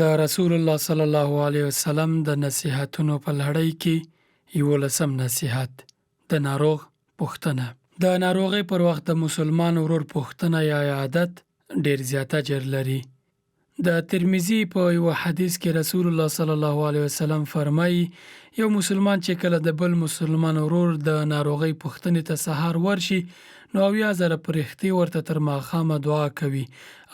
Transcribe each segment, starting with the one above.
د رسول الله صلی الله علیه وسلم د نصیحتونو په لړۍ کې 11 نصیحت: د ناروغ پوښتنه. د ناروغۍ پر وخت د مسلمان ورور پوښتنه یا عادت ډیر زیات اجر لري. د ترمذی په یو حدیث کې رسول الله صلی الله علیه وسلم فرمایي یو مسلمان چې کله د بل مسلمان ورور د ناروغۍ پوښتنې ته سهار ورشي نو 90,000 پرختي ورته تر ماښامه دعا کوي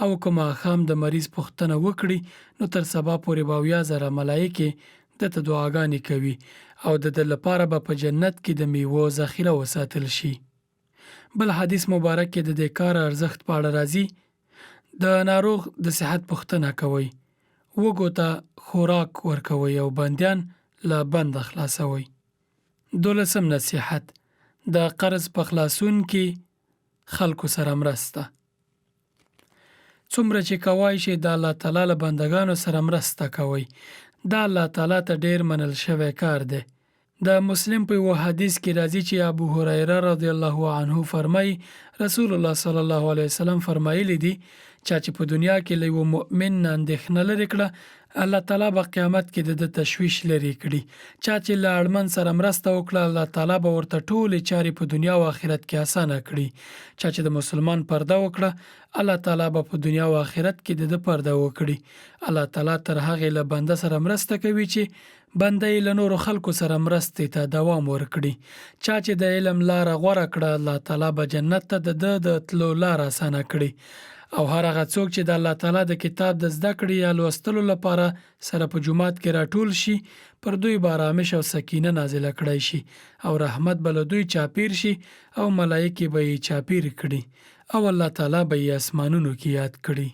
او که ماښام د مریض پوښتنه وکړي نو تر سبا پورې به 90,000 ملایکې دته دعاګانې کوي او د ده لپاره به په جنت کې د میوو ذخیره وساتل شي. بل حدیث مبارک کې د دې کار ارزښت په اړه راځي: د ناروغ د صحت پوښتنه کوئ، وږو ته خوراک ورکوئ او بندیان له بنده خلاصوئ. 12 نصیحت: د قرض په خلاصون کې خلکو سره مرسته. څومره چې کوای شي د الله تعالی له بندگانو سره مرسته کوئ. دا الله تعالی ته ډیر منل شوی کار دی. د مسلم په یو حدیث کې راځي چې ابو هريره رضی الله عنه فرمایي رسول الله صلی الله علیه وسلم فرمایلی دي چې په دنیا کې له یو مؤمن نه اندېښنه لري کړه الله تعالی په قیامت کې د تشویش لري کړي. چې له اړمن سره مرسته وکړه الله تعالی به ورته ټولې چارې په دنیا او آخرت کې اسانه کړي. چې د مسلمان پرده وکړه الله تعالی به په دنیا او آخرت کې د پرده وکړي. الله تعالی تر هغه له بنده سره مرسته کوي چې بنده یې له نورو خلکو سره مرستې ته دوام ورکړي. چې د علم لار غوره کړه الله تعالی به جنت ته د تلو لار اسانه کړي. او هر هغه څوک چې د الله تعالی د کتاب د زده کړې یا لوستلو لپاره سره په جماعت کې راټول شي پر دوی به آرامش او سکینه نازله کړی شي او رحمت به له دوی چاپیر شي او ملایکې به یې چاپیر کړي او الله تعالی به یې اسمانونو کې یاد کړي.